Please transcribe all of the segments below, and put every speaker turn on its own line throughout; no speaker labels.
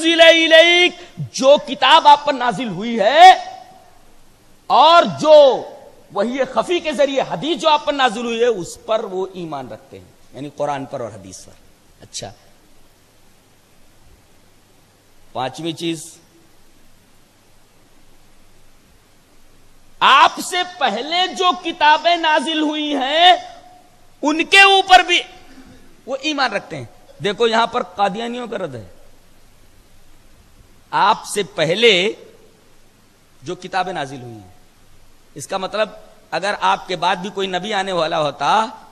انزل الیک، جو کتاب آپ پر نازل ہوئی ہے اور جو وحی خفی کے ذریعے حدیث جو آپ پر نازل ہوئی ہے اس پر وہ ایمان رکھتے ہیں، یعنی قرآن پر اور حدیث پر. اچھا، پانچویں چیز، آپ سے پہلے جو کتابیں نازل ہوئی ہیں ان کے اوپر بھی وہ ایمان رکھتے ہیں. دیکھو یہاں پر قادیانیوں کا رد ہے. آپ سے پہلے جو کتابیں نازل ہوئی ہیں، اس کا مطلب اگر آپ کے بعد بھی کوئی نبی آنے والا ہوتا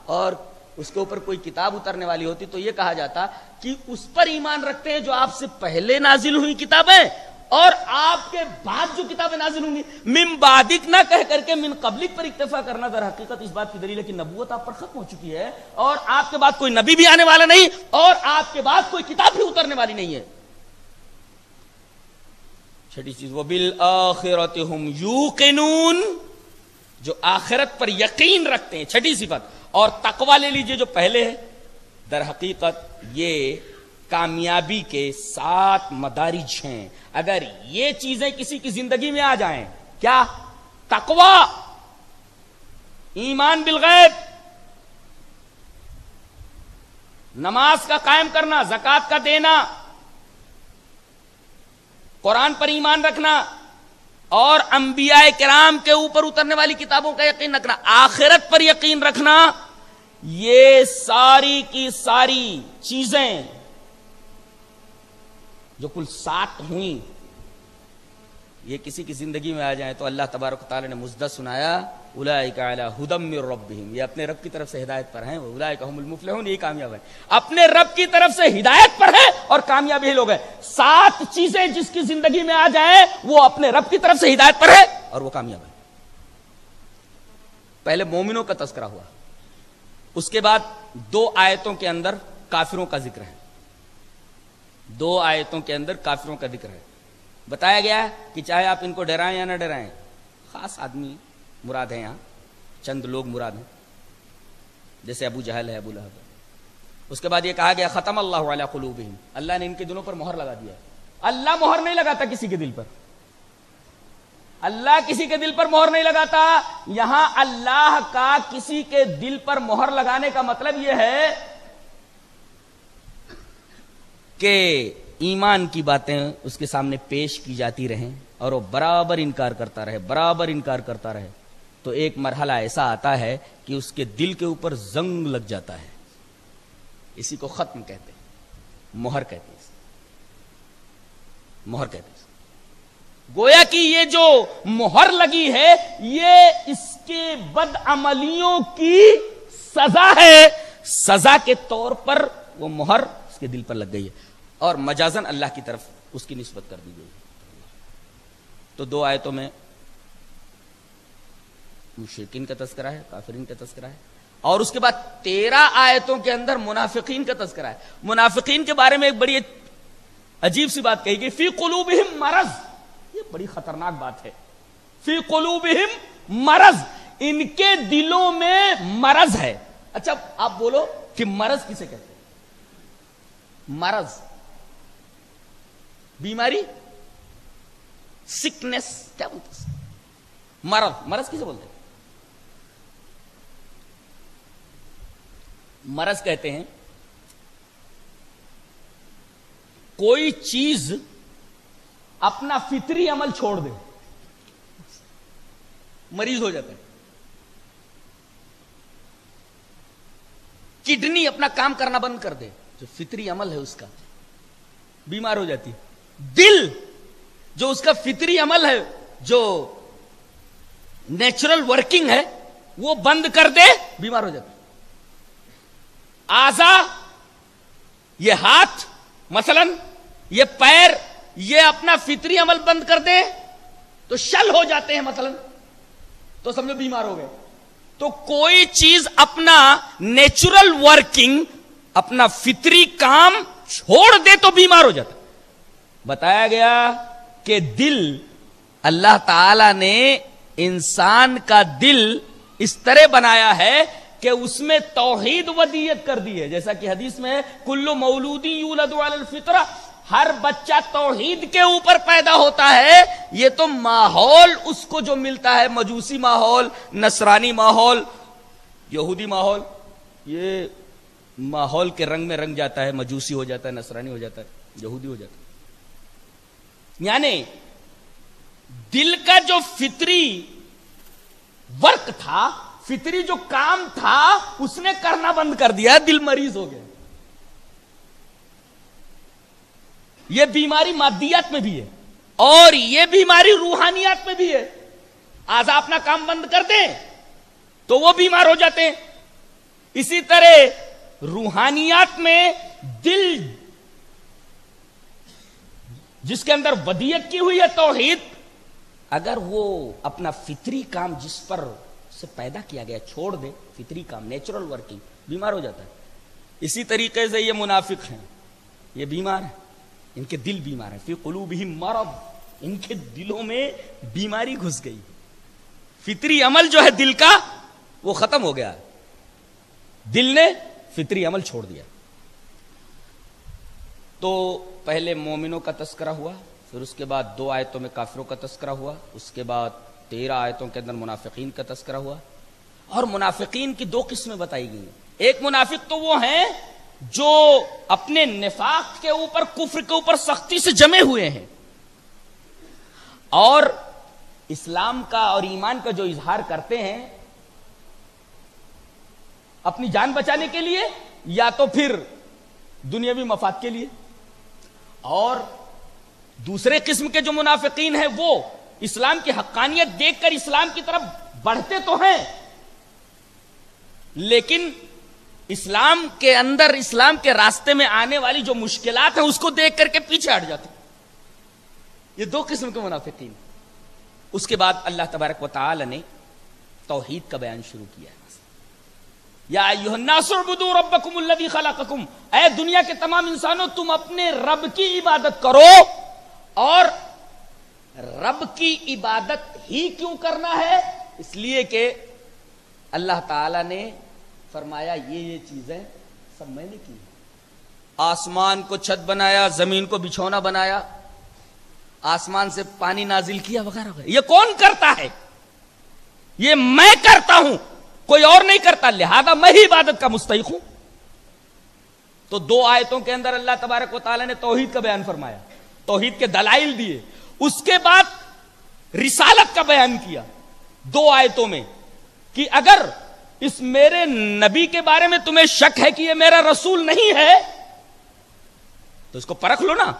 اور اس کے اوپر کوئی کتاب اترنے والی ہوتی تو یہ کہا جاتا کہ اس پر ایمان رکھتے ہیں جو آپ سے پہلے نازل ہوئی کتابیں، اور آپ کے بعد جو کتابیں نازل ہوں گی. من بعدک نہ کہہ کر کے من قبلک پر اکتفا کرنا در حقیقت اس بات کی دلیل ہے کہ نبوت آپ پر ختم ہو چکی ہے اور آپ کے بعد کوئی نبی بھی آنے والا نہیں اور آپ کے بعد کوئی کتاب بھی اترنے والی نہیں ہے. چھٹی چیز، وبالآخرۃ ھم یوقنون، جو آخرت پر یقین رکھتے ہیں. چھٹی صفت. اور تقوی لے لیجئے جو پہلے ہے، در حقیقت یہ کامیابی کے 7 مدارج ہیں. اگر یہ چیزیں کسی کی زندگی میں آ جائیں، کیا؟ تقوی، ایمان بالغیب، نماز کا قائم کرنا، زکوٰۃ کا دینا، قرآن پر ایمان رکھنا اور انبیاء کرام کے اوپر اترنے والی کتابوں کا یقین رکھنا، آخرت پر یقین رکھنا، یہ ساری کی ساری چیزیں جو کل 7 ہوئیں، یہ کسی کی زندگی میں آ جائیں تو اللہ تبارک و تعالی نے مزدہ سنایا، اولئک علی ھدی من ربہم، یہ اپنے رب کی طرف سے ہدایت پر ہیں، اولئک ھم المفلحون، یہ کامیاب ہیں، اپنے رب کی طرف سے ہدایت پر ہیں اور کامیاب یہ لوگ ہیں. 7 چیزیں جس کی زندگی میں آ جائیں وہ اپنے رب کی طرف سے ہدایت پر ہے اور وہ کامیاب ہے. پہلے مومنوں کا تذکرہ ہوا، اس کے بعد 2 آیتوں کے اندر کافروں کا ذکر ہے. 2 آیتوں کے اندر کافروں کا ذکر ہے. بتایا گیا ہے کہ چاہے آپ ان کو ڈرائیں یا نہ ڈرائیں، خاص آدمی مراد ہیں، یہاں چند لوگ مراد ہیں، جیسے ابو جہل ہے، ابو لہب ہے. اس کے بعد یہ کہا گیا ختم اللہ علی قلوبہم، اللہ نے ان کے دلوں پر مہر لگا دیا. اللہ مہر نہیں لگاتا کسی کے دل پر، اللہ کسی کے دل پر مہر نہیں لگاتا. یہاں اللہ کا کسی کے دل پر مہر لگانے کا مطلب یہ ہے کہ ایمان کی باتیں اس کے سامنے پیش کی جاتی رہیں اور وہ برابر انکار کرتا رہے، برابر انکار کرتا رہے، تو ایک مرحلہ ایسا آتا ہے کہ اس کے دل کے اوپر زنگ لگ جاتا ہے. اسی کو ختم کہتے ہیں، مہر کہتے ہیں، مہر کہتے ہیں. گویا کہ یہ جو مہر لگی ہے یہ اس کے بد عملیوں کی سزا ہے، سزا کے طور پر وہ مہر اس کے دل پر لگ گئی ہے اور مجازن اللہ کی طرف اس کی نسبت کر دی گئی. تو 2 آیتوں میں مشرکین کا تذکرہ ہے، کافرین کا تذکرہ ہے، اور اس کے بعد 13 آیتوں کے اندر منافقین کا تذکرہ ہے. منافقین کے بارے میں ایک بڑی عجیب سی بات کہی گئی، فی قلوبہم مرض. یہ بڑی خطرناک بات ہے. فی قلوبہم مرض، ان کے دلوں میں مرض ہے. اچھا آپ بولو کہ مرض کسے کہتے ہیں؟ مرض، بیماری، سکنس، کیا بولتے ہیں؟ مرض، مرض کسے بولتے ہیں؟ مرض کہتے ہیں کوئی چیز اپنا فطری عمل چھوڑ دے، مریض ہو جاتا ہے. کڈنی اپنا کام کرنا بند کر دے، جو فطری عمل ہے اس کا، بیمار ہو جاتی. دل جو اس کا فطری عمل ہے، جو نیچرل ورکنگ ہے، وہ بند کر دے، بیمار ہو جاتی. اعضاء، یہ ہاتھ مثلا، یہ پیر، یہ اپنا فطری عمل بند کر دے تو شل ہو جاتے ہیں مثلا، تو سمجھو بیمار ہو گئے. تو کوئی چیز اپنا نیچرل ورکنگ، اپنا فطری کام چھوڑ دے تو بیمار ہو جاتا. بتایا گیا کہ دل، اللہ تعالی نے انسان کا دل اس طرح بنایا ہے کہ اس میں توحید ودیت کر دی ہے. جیسا کہ حدیث میں کل مولود یولد علی الفطرہ، ہر بچہ توحید کے اوپر پیدا ہوتا ہے، یہ تو ماحول اس کو جو ملتا ہے، مجوسی ماحول، نصرانی ماحول، یہودی ماحول، یہ ماحول کے رنگ میں رنگ جاتا ہے، مجوسی ہو جاتا ہے، نصرانی ہو جاتا ہے، یہودی ہو جاتا ہے۔ یعنی دل کا جو فطری ورک تھا، فطری جو کام تھا، اس نے کرنا بند کر دیا، دل مریض ہو گیا۔ یہ بیماری مادیات میں بھی ہے اور یہ بیماری روحانیات میں بھی ہے۔ اعضاء اپنا کام بند کر دیں تو وہ بیمار ہو جاتے ہیں۔ اسی طرح روحانیات میں دل جس کے اندر ودیت کی ہوئی ہے توحید، اگر وہ اپنا فطری کام جس پر سے پیدا کیا گیا چھوڑ دے، فطری کام، نیچرل ورکنگ، بیمار ہو جاتا ہے۔ اسی طریقے سے یہ منافق ہیں، یہ بیمار ہیں، ان کے دل بیمار ہیں، فی قلوبہم مرض، ان کے دلوں میں بیماری گھس گئی، فطری عمل جو ہے دل کا وہ ختم ہو گیا، دل نے فطری عمل چھوڑ دیا۔ تو پہلے مومنوں کا تذکرہ ہوا، پھر اس کے بعد 2 آیتوں میں کافروں کا تذکرہ ہوا، اس کے بعد 13 آیتوں کے اندر منافقین کا تذکرہ ہوا، اور منافقین کی 2 قسمیں بتائی گئی ہیں۔ ایک منافق تو وہ ہیں جو اپنے نفاق کے اوپر، کفر کے اوپر سختی سے جمے ہوئے ہیں، اور اسلام کا اور ایمان کا جو اظہار کرتے ہیں اپنی جان بچانے کے لیے یا تو پھر دنیاوی مفاد کے لیے، اور دوسرے قسم کے جو منافقین ہیں وہ اسلام کی حقانیت دیکھ کر اسلام کی طرف بڑھتے تو ہیں، لیکن اسلام کے اندر، اسلام کے راستے میں آنے والی جو مشکلات ہیں اس کو دیکھ کر کے پیچھے ہٹ جاتے ہیں۔ یہ 2 قسم کے منافقین۔ اس کے بعد اللہ تبارک و تعالی نے توحید کا بیان شروع کیا ہے۔ یا ایھا الناس اعبدوا ربکم الذی خلقکم، اے دنیا کے تمام انسانوں تم اپنے رب کی عبادت کرو، اور رب کی عبادت ہی کیوں کرنا ہے؟ اس لیے کہ اللہ تعالی نے فرمایا یہ چیزیں سب میں نے کی۔ آسمان کو چھت بنایا، زمین کو بچھونا بنایا، آسمان سے پانی نازل کیا، وغیرہ وغیرہ۔ یہ کون کرتا ہے؟ یہ میں کرتا ہوں، کوئی اور نہیں کرتا، لہذا میں ہی عبادت کا مستحق ہوں۔ تو 2 آیتوں کے اندر اللہ تبارک و تعالی نے توحید کا بیان فرمایا، توحید کے دلائل دیے، اس کے بعد رسالت کا بیان کیا 2 آیتوں میں، کہ اگر اس میرے نبی کے بارے میں تمہیں شک ہے کہ یہ میرا رسول نہیں ہے تو اس کو پرکھ لو نا۔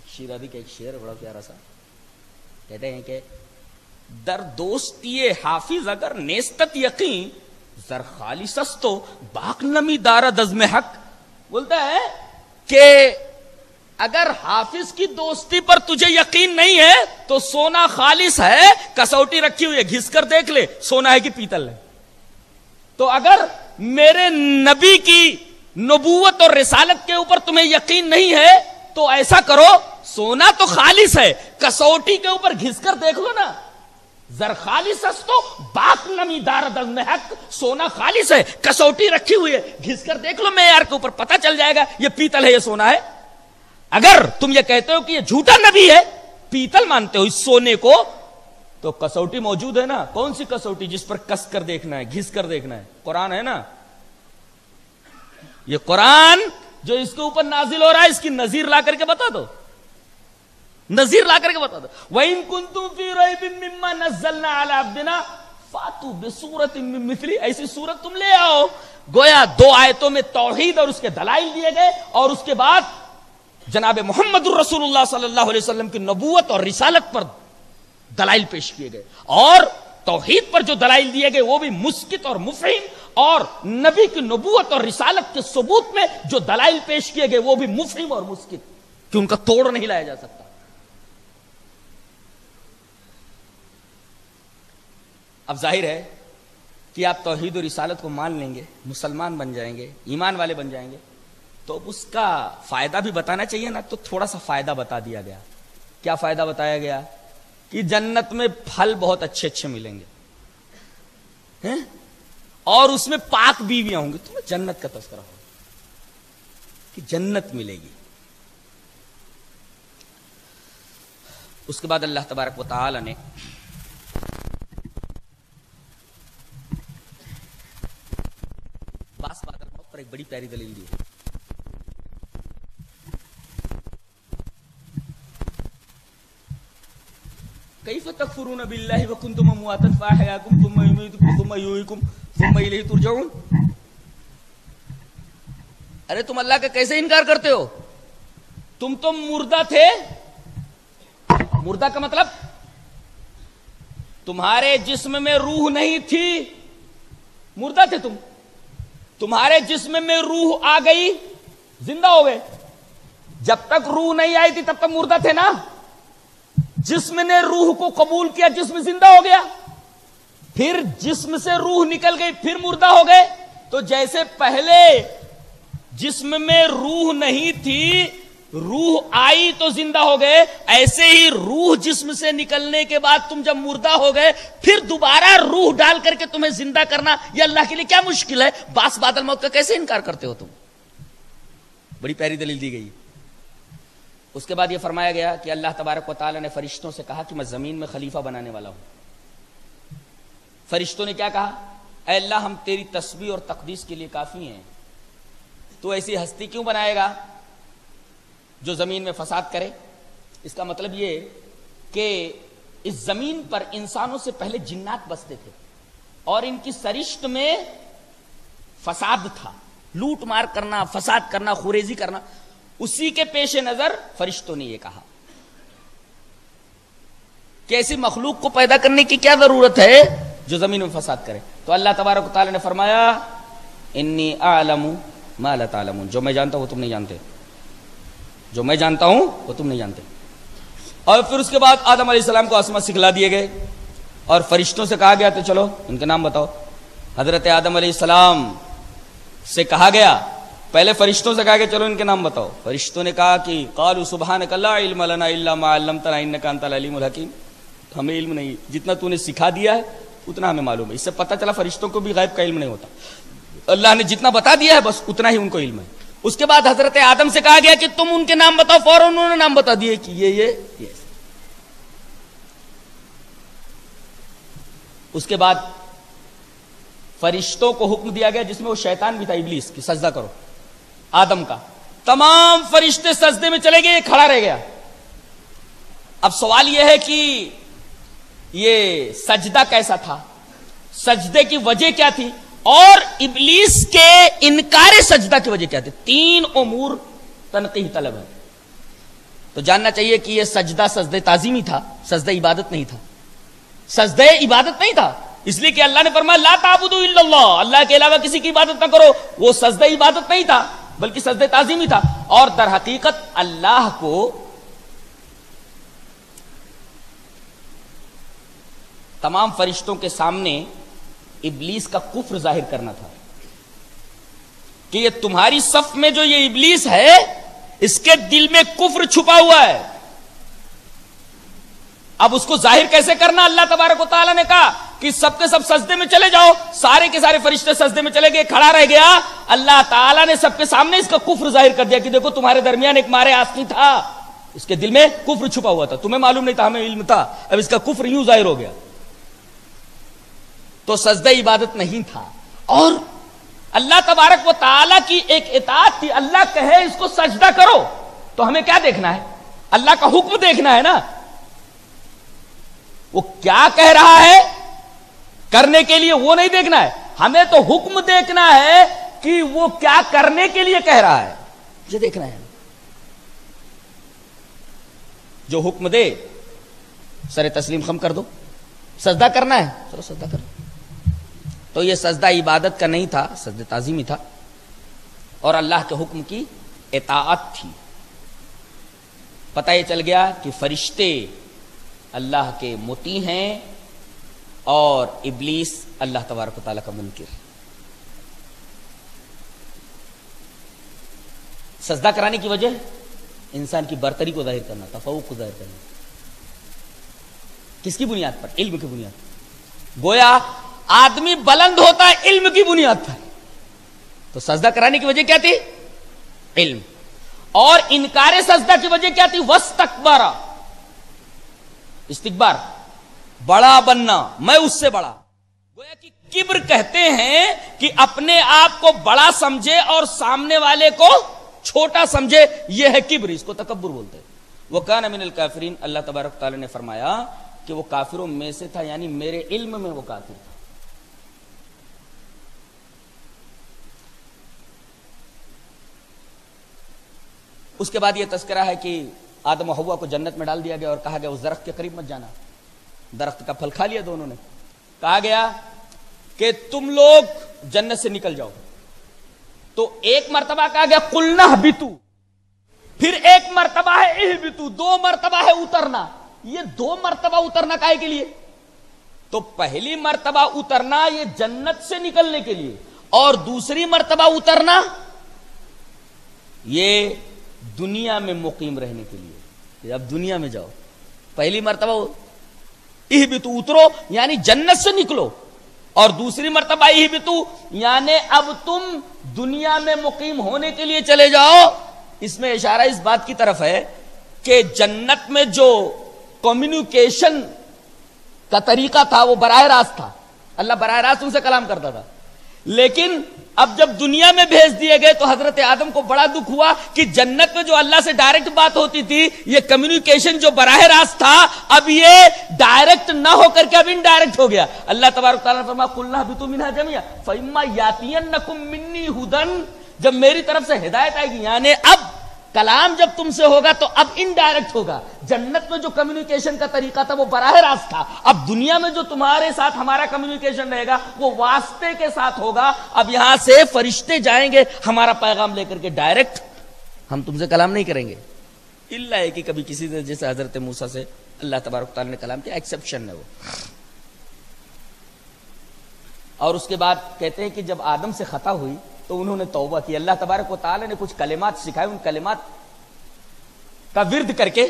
شیرازی کا ایک شعر ہے بڑا پیارا سا، کہتے ہیں کہ در دوستی حافظ اگر نیستت یقین، زر خالص تو باق نمی دارد از میں حق۔ بولتا ہے کہ اگر حافظ کی دوستی پر تجھے یقین نہیں ہے تو سونا خالص ہے، کسوٹی رکھی ہوئی ہے، گھس کر دیکھ لے سونا ہے کہ پیتل ہے۔ تو اگر میرے نبی کی نبوت اور رسالت کے اوپر تمہیں یقین نہیں ہے تو ایسا کرو، سونا تو خالص ہے، کسوٹی کے اوپر گھس کر دیکھ لو نا، زر خالص تو باق نمی دارد از میں حق، سونا خالص ہے، کسوٹی رکھی ہوئی ہے، گھس کر دیکھ لو معیار کے اوپر، پتہ چل جائے گا یہ پیتل ہے یہ سونا ہے۔ اگر تم یہ کہتے ہو کہ یہ جھوٹا نبی ہے، پیتل مانتے ہو اس سونے کو، تو کسوٹی موجود ہے نا۔ کون سی کسوٹی؟ جس پر کس کر دیکھنا ہے، گھس کر دیکھنا ہے، قرآن ہے نا۔ یہ قرآن جو اس کے اوپر نازل ہو رہا ہے، اس کی نظیر لا کر کے بتا دو، نظیر لا کر کے بتا دو۔ وَإِن كُنتُمْ فِي رَيْبٍ مِّمَّا نَزَّلْنَا عَلَىٰ عَبْدِنَا فَأْتُوا بِسُورَةٍ مِّن مِّثْلِهِ، ایسی سورت تم لے آؤ۔ گویا 2 آیتوں میں توحید اور اس کے دلائل دیے گئے، اور اس کے بعد جناب محمد الرسول اللہ صلی اللہ علیہ وسلم کی نبوت اور رسالت پر دلائل پیش کیے گئے، اور توحید پر جو دلائل دیے گئے وہ بھی مسکت اور مفہم، اور نبی کی نبوت اور رسالت کے ثبوت میں جو دلائل پیش کیے گئے وہ بھی مفہم اور مسکت، کہ ان کا توڑ نہیں لایا جا سکتا۔ اب ظاہر ہے کہ آپ توحید و رسالت کو مان لیں گے، مسلمان بن جائیں گے، ایمان والے بن جائیں گے، تو اس کا فائدہ بھی بتانا چاہیے نا۔ تو تھوڑا سا فائدہ بتا دیا گیا۔ کیا فائدہ بتایا گیا؟ کہ جنت میں پھل بہت اچھے اچھے ملیں گے، اور اس میں پاک بیویاں ہوں گی، تمہیں جنت کا تذکرہ ہوگا کہ جنت ملے گی۔ اس کے بعد اللہ تبارک و تعالی نے باس بادل موت پر ایک بڑی پیاری دلیل دی ہے۔ کیف تکفرون باللہ وکنتم امواتا فاحیاکم ثم یمیتکم ثم یحییکم ثم الیہ ترجعون۔ ارے تم اللہ کا کیسے انکار کرتے ہو؟ تم تو مردہ تھے۔ مردہ کا مطلب تمہارے جسم میں روح نہیں تھی، مردہ تھے تم، تمہارے جسم میں روح آ گئی، زندہ ہو گئے۔ جب تک روح نہیں آئی تھی تب تک مردہ تھے نا۔ جسم نے روح کو قبول کیا، جسم زندہ ہو گیا، پھر جسم سے روح نکل گئی، پھر مردہ ہو گئے۔ تو جیسے پہلے جسم میں روح نہیں تھی، روح آئی تو زندہ ہو گئے، ایسے ہی روح جسم سے نکلنے کے بعد تم جب مردہ ہو گئے، پھر دوبارہ روح ڈال کر کے تمہیں زندہ کرنا یہ اللہ کے لیے کیا مشکل ہے؟ باس بادل موت کا کیسے انکار کرتے ہو تم؟ بڑی پیاری دلیل دی گئی۔ اس کے بعد یہ فرمایا گیا کہ اللہ تبارک و تعالی نے فرشتوں سے کہا کہ میں زمین میں خلیفہ بنانے والا ہوں۔ فرشتوں نے کیا کہا؟ اے اللہ ہم تیری تسبیح اور تقدیس کے لیے کافی ہیں، تو ایسی ہستی کیوں بنائے گا جو زمین میں فساد کرے؟ اس کا مطلب یہ کہ اس زمین پر انسانوں سے پہلے جنات بستے تھے اور ان کی سرشت میں فساد تھا، لوٹ مار کرنا، فساد کرنا، خوریزی کرنا۔ اسی کے پیش نظر فرشتوں نے یہ کہا کہ ایسی مخلوق کو پیدا کرنے کی کیا ضرورت ہے جو زمین میں فساد کرے؟ تو اللہ تبارک و تعالی نے فرمایا انی اعلم ما لا تعلمون، جو میں جانتا ہوں وہ تم نہیں جانتے، جو میں جانتا ہوں وہ تم نہیں جانتے۔ اور پھر اس کے بعد آدم علیہ السلام کو اسماء سکھلا دیے گئے اور فرشتوں سے کہا گیا تو چلو ان کے نام بتاؤ۔ حضرت آدم علیہ السلام سے کہا گیا، پہلے فرشتوں سے کہا کہ چلو ان کے نام بتاؤ۔ فرشتوں نے کہا کہ قالوا سبحانک لا علم لنا الا ما علمتنا انک انت العلیم الحکیم، ہمیں علم نہیں، جتنا تو نے سکھا دیا ہے اتنا ہمیں معلوم ہے۔ اس سے پتہ چلا فرشتوں کو بھی غیب کا علم نہیں ہوتا، اللہ نے جتنا بتا دیا ہے بس اتنا ہی ان کو علم ہے۔ اس کے بعد حضرت آدم سے کہا گیا کہ تم ان کے نام بتاؤ، فوراً انہوں نے نام بتا دیے کہ یہ۔ اس کے بعد فرشتوں کو حکم دیا گیا جس میں وہ شیطان بھی تھا، ابلیس، کی سجدہ کرو آدم کا۔ تمام فرشتے سجدے میں چلے گئے، یہ کھڑا رہ گیا۔ اب سوال یہ ہے کہ یہ سجدہ کیسا تھا، سجدے کی وجہ کیا تھی، اور ابلیس کے انکار سجدہ کی وجہ کیا تھی؟ تین امور تنقیح طلب ہے۔ تو جاننا چاہیے کہ یہ سجدہ سجدہ تعظیمی تھا، سجدہ عبادت نہیں تھا، سجدہ عبادت نہیں تھا، اس لیے کہ اللہ نے فرمایا لا تعبدوا الا اللہ، اللہ کے علاوہ کسی کی عبادت نہ کرو۔ وہ سجدہ عبادت نہیں تھا بلکہ سجدہ تعظیمی تھا، اور در حقیقت اللہ کو تمام فرشتوں کے سامنے ابلیس کا کفر ظاہر کرنا تھا کہ یہ تمہاری صف میں جو یہ ابلیس ہے اس کے دل میں کفر چھپا ہوا ہے۔ اب اس کو ظاہر کیسے کرنا؟ اللہ تبارک و تعالیٰ نے کہا کہ سب کے سب سجدے میں چلے جاؤ، سارے کے سارے فرشتے سجدے میں چلے گئے، کھڑا رہ گیا۔ اللہ تعالیٰ نے سب کے سامنے اس کا کفر ظاہر کر دیا کہ دیکھو تمہارے درمیان ایک مارے آسنی تھا، اس کے دل میں کفر چھپا ہوا تھا، تمہیں معلوم نہیں تھا، ہمیں علم تھا، اب اس کا کفر یوں ظاہر ہو گیا۔ تو سجدہ عبادت نہیں تھا، اور اللہ تبارک و تعالیٰ کی ایک اطاعت تھی۔ اللہ کہے اس کو سجدہ کرو تو ہمیں کیا دیکھنا ہے؟ اللہ کا حکم دیکھنا ہے نا، وہ کیا کہہ رہا ہے کرنے کے لیے وہ نہیں دیکھنا ہے، ہمیں تو حکم دیکھنا ہے کہ وہ کیا کرنے کے لیے کہہ رہا ہے، یہ دیکھنا ہے۔ جو حکم دے سر تسلیم خم کر دو، سجدہ کرنا ہے چلو سجدہ کرو۔ تو یہ سجدہ عبادت کا نہیں تھا، سجدہ تعظیمی تھا، اور اللہ کے حکم کی اطاعت تھی۔ پتہ یہ چل گیا کہ فرشتے اللہ کے مطیع ہیں اور ابلیس اللہ تبارک و تعالیٰ کا منکر۔ سجدہ کرانے کی وجہ انسان کی برتری کو ظاہر کرنا، تفوق کو ظاہر کرنا۔ کس کی بنیاد پر؟ علم کی بنیاد پر۔ گویا آدمی بلند ہوتا ہے علم کی بنیاد پر. تو سجدہ کرانے کی وجہ کیا تھی؟ علم. اور انکار سجدہ کی وجہ کیا تھی؟ واستکبر، استکبار، بڑا بننا، میں اس سے بڑا. گویا کہ کبر کہتے ہیں کہ اپنے آپ کو بڑا سمجھے اور سامنے والے کو چھوٹا سمجھے، یہ ہے کبر، اس کو تکبر بولتے ہیں. وَكَانَ مِنَ الْكَافِرِينَ، اللہ تبارک تعالی نے فرمایا کہ وہ کافروں میں سے تھا، یعنی میرے علم میں وہ کافر تھا. اس کے بعد یہ تذکرہ ہے کہ آدم و حوا کو جنت میں ڈال دیا گیا اور کہا گیا اس درخت کے قریب مت جانا. درخت کا پھل کھا لیا دونوں نے. کہا گیا کہ تم لوگ جنت سے نکل جاؤ. تو ایک مرتبہ کہا گیا قُلْنَا اهْبِطُوا، پھر ایک مرتبہ ہے اہبطوا، دو مرتبہ ہے اترنا. یہ دو مرتبہ اترنا کائے کے لیے؟ تو پہلی مرتبہ اترنا یہ جنت سے نکلنے کے لیے، اور دوسری مرتبہ اترنا یہ دنیا میں مقیم رہنے کے لیے، کہ اب دنیا میں جاؤ. پہلی مرتبہ اہبطوا اترو یعنی جنت سے نکلو، اور دوسری مرتبہ اہبطوا یعنی اب تم دنیا میں مقیم ہونے کے لیے چلے جاؤ. اس میں اشارہ اس بات کی طرف ہے کہ جنت میں جو کمیونیکیشن کا طریقہ تھا وہ براہ راست تھا. اللہ براہ راست ان سے کلام کرتا تھا. لیکن اب جب دنیا میں بھیج دیے گئے تو حضرت آدم کو بڑا دکھ ہوا کہ جنت میں جو اللہ سے ڈائریکٹ بات ہوتی تھی، یہ کمیونیکیشن جو براہ راست تھا، اب یہ ڈائریکٹ نہ ہو کر کے اب انڈائریکٹ ہو گیا. اللہ تبارک تعالیٰ نے فرمایا قُلْنَا اهْبِطُوا مِنْهَا جَمِيعًا فَإِمَّا يَأْتِيَنَّكُم مِّنِّي هُدًى، جب میری طرف سے ہدایت آئے گی، یعنی اب کلام جب تم سے ہوگا تو اب انڈائریکٹ ہوگا. جنت میں جو کمیونیکیشن کا طریقہ تھا وہ براہ راست تھا. اب دنیا میں جو تمہارے ساتھ ہمارا کمیونیکیشن رہے گا وہ واسطے کے ساتھ ہوگا. اب یہاں سے فرشتے جائیں گے ہمارا پیغام لے کر کے، ڈائریکٹ ہم تم سے کلام نہیں کریں گے. الا ہے کہ کبھی کسی نے جیسے حضرت موسیٰ سے اللہ تبارک تعالیٰ نے کلام کیا، ایکسیپشن ہے وہ. اور اس کے بعد کہتے ہیں کہ جب آدم سے خطا ہوئی تو انہوں نے توبہ کی. اللہ تبارک و تعالی نے کچھ کلمات سکھائے، ان کلمات کا ورد کر کے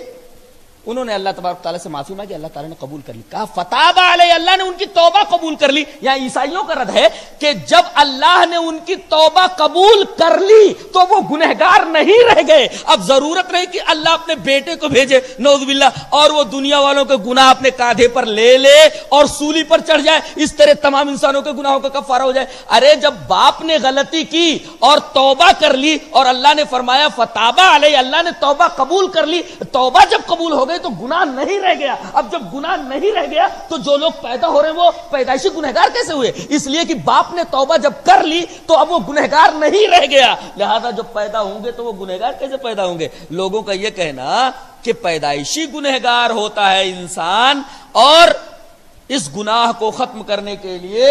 انہوں نے اللہ تبارک و تعالی سے معافی مانگی. اللہ تعالی نے قبول کر لی. کہا فتاب علیہ، اللہ نے ان کی توبہ قبول کر لی. یہاں عیسائیوں کا رد ہے کہ جب اللہ نے ان کی توبہ قبول کر لی تو وہ گنہگار نہیں رہ گئے. اب ضرورت نہیں کہ اللہ اپنے بیٹے کو بھیجے نعوذ باللہ اور وہ دنیا والوں کے گناہ اپنے کاندھے پر لے لے اور سولی پر چڑھ جائے، اس طرح تمام انسانوں کے گناہوں کا کفارہ ہو جائے. ارے جب باپ نے غلطی کی اور توبہ کر لی اور اللہ نے فرمایا فتابہ علیہ، اللہ نے توبہ قبول کر لی، توبہ جب قبول ہو گئی تو گناہ نہیں رہ گیا. اب جب گناہ نہیں رہ گیا تو جو لوگ پیدا ہو رہے ہیں وہ پیدائشی گنہگار کیسے ہوئے؟ اس لیے کہ باپ نے توبہ جب کر لی تو اب وہ گنہگار نہیں رہ گیا. لہذا جب پیدا ہوں گے تو وہ گنہگار کیسے پیدا ہوں گے؟ لوگوں کا یہ کہنا کہ پیدائشی گنہگار ہوتا ہے انسان، اور اس گناہ کو ختم کرنے کے لیے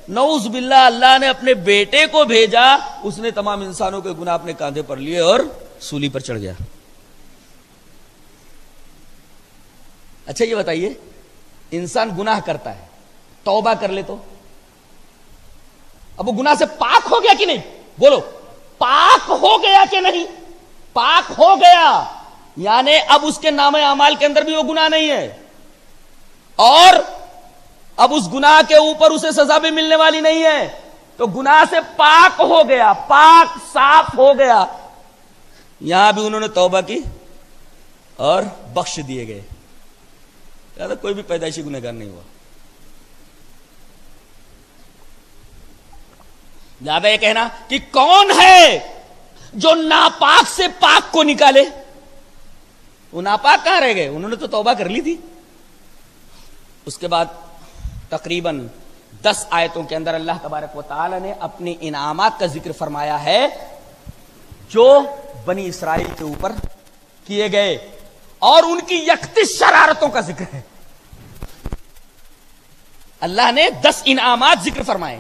نعوذ باللہ اللہ نے اپنے بیٹے کو بھیجا، اس نے تمام انسانوں کے گناہ اپنے کاندھے پر لیے اور سولی پر چڑھ گیا. اچھا یہ بتائیے، انسان گناہ کرتا ہے، توبہ کر لے تو اب وہ گناہ سے پاک ہو گیا کہ نہیں؟ بولو، پاک ہو گیا کہ نہیں؟ پاک ہو گیا، یعنی اب اس کے نام اعمال کے اندر بھی وہ گناہ نہیں ہے، اور اب اس گناہ کے اوپر اسے سزا بھی ملنے والی نہیں ہے. تو گناہ سے پاک ہو گیا، پاک صاف ہو گیا. یہاں بھی انہوں نے توبہ کی اور بخش دیے گئے. کوئی بھی پیدائشی گنہگار نہیں ہوا. زیادہ یہ کہنا کہ کون ہے جو ناپاک سے پاک کو نکالے، وہ ناپاک کہاں رہ گئے؟ انہوں نے تو توبہ کر لی تھی. اس کے بعد تقریباً 10 آیتوں کے اندر اللہ تبارک و تعالی نے اپنے انعامات کا ذکر فرمایا ہے جو بنی اسرائیل کے اوپر کیے گئے، اور ان کی یکتش شرارتوں کا ذکر ہے. اللہ نے 10 انعامات ذکر فرمائے،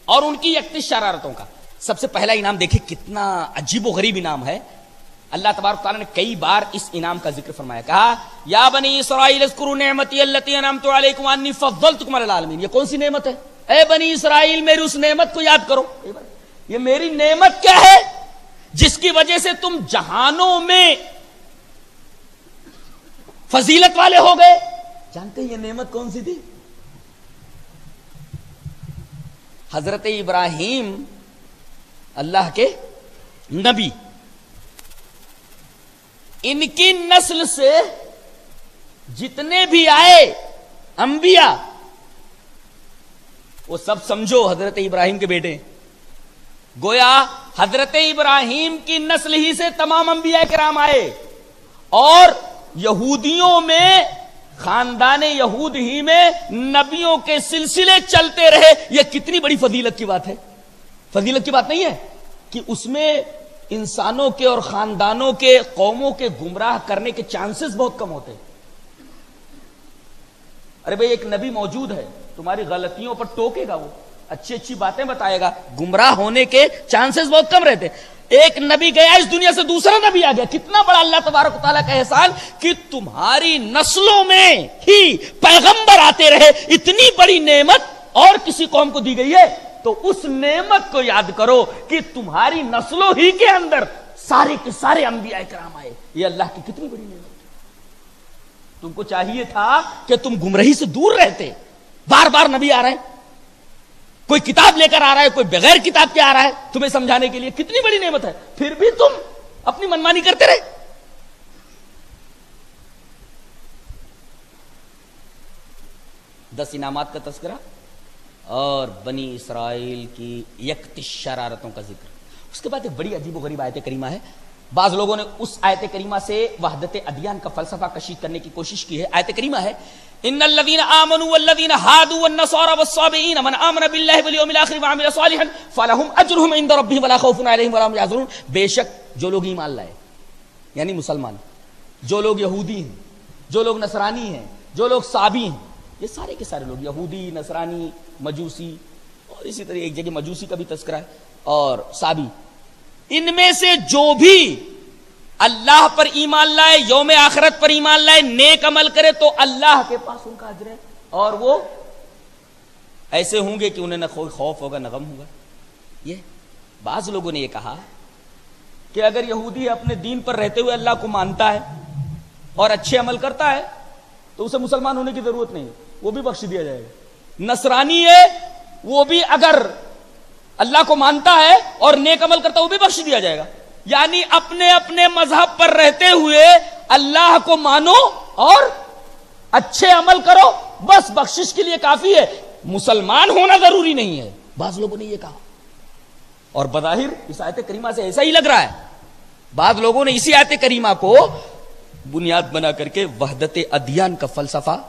اور ان کی یکتش شرارتوں کا. سب سے پہلا انعام دیکھیں کتنا عجیب و غریب انعام ہے. اللہ تبارک تعالیٰ نے کئی بار اس انعام کا ذکر فرمایا. کہا یا بنی اسرائیل اذکروا نعمتی التی انعمت علیکم انی فضلتکم علی العالمین. یہ کون سی نعمت ہے؟ اے بنی اسرائیل میری اس نعمت کو یاد کرو. یہ میری نعمت کیا ہے جس کی وجہ سے تم جہانوں میں فضیلت والے ہو گئے. جانتے ہیں یہ نعمت کون سی تھی؟ حضرت ابراہیم اللہ کے نبی، ان کی نسل سے جتنے بھی آئے انبیاء وہ سب سمجھو حضرت ابراہیم کے بیٹے. گویا حضرت ابراہیم کی نسل ہی سے تمام انبیاء کرام آئے، اور یہودیوں میں خاندان یہود ہی میں نبیوں کے سلسلے چلتے رہے. یہ کتنی بڑی فضیلت کی بات ہے. فضیلت کی بات نہیں ہے کہ اس میں انسانوں کے اور خاندانوں کے قوموں کے گمراہ کرنے کے چانسز بہت کم ہوتے. ارے بھئی ایک نبی موجود ہے، تمہاری غلطیوں پر ٹوکے گا، وہ اچھی اچھی باتیں بتائے گا، گمراہ ہونے کے چانسز بہت کم رہتے. ایک نبی گیا اس دنیا سے، دوسرا نبی آ گیا. کتنا بڑا اللہ تبارک و تعالیٰ کا احسان کہ تمہاری نسلوں میں ہی پیغمبر آتے رہے. اتنی بڑی نعمت اور کسی قوم کو دی گئی ہے تو اس نعمت کو یاد کرو کہ تمہاری نسلوں ہی کے اندر سارے کے سارے انبیاء کرام آئے. یہ اللہ کی کتنی بڑی نعمت. تم کو چاہیے تھا کہ تم گمراہی سے دور رہتے. بار بار نبی آ رہے ہیں، کوئی کتاب لے کر آ رہا ہے، کوئی بغیر کتاب کے آ رہا ہے تمہیں سمجھانے کے لیے. کتنی بڑی نعمت ہے، پھر بھی تم اپنی منمانی کرتے رہے. دس انعامات کا تذکرہ اور بنی اسرائیل کی یکتش شرارتوں کا ذکر. اس کے بعد ایک بڑی عجیب و غریب آیت کریمہ ہے. بعض لوگوں نے اس آیت کریمہ سے وحدت ادیان کا فلسفہ کشید کرنے کی کوشش کی ہے. آیت کریمہ ہے ان الذين امنوا والذين هادوا والنصارى والصابئين من امن بالله واليوم الاخر وعمل صالحا فلهم اجرهم عند ربهم ولا خوف عليهم ولا هم يحزنون. بے شک جو لوگ ایمان لائے یعنی مسلمان، جو لوگ یہودی ہیں، جو لوگ نصرانی ہیں، جو لوگ صابی ہیں، یہ سارے کے سارے لوگ یہودی، نصرانی، مجوسی، اور اسی طرح ایک جگہ مجوسی کا بھی تذکرہ ہے اور صابی، ان میں سے جو بھی اللہ پر ایمان لائے، یوم آخرت پر ایمان لائے، نیک عمل کرے تو اللہ کے پاس ان کا اجر ہے، اور وہ ایسے ہوں گے کہ انہیں نہ کوئی خوف ہوگا نہ غم ہوگا. یہ بعض لوگوں نے یہ کہا کہ اگر یہودی اپنے دین پر رہتے ہوئے اللہ کو مانتا ہے اور اچھے عمل کرتا ہے تو اسے مسلمان ہونے کی ضرورت نہیں، وہ بھی بخش دیا جائے گا. نصرانی ہے وہ بھی اگر اللہ کو مانتا ہے اور نیک عمل کرتا ہے وہ بھی بخش دیا جائے گا. یعنی اپنے اپنے مذہب پر رہتے ہوئے اللہ کو مانو اور اچھے عمل کرو، بس بخشش کے لیے کافی ہے، مسلمان ہونا ضروری نہیں ہے. بعض لوگوں نے یہ کہا اور بظاہر اس آیت کریمہ سے ایسا ہی لگ رہا ہے. بعض لوگوں نے اسی آیت کریمہ کو بنیاد بنا کر کے وحدت ادیان کا فلسفہ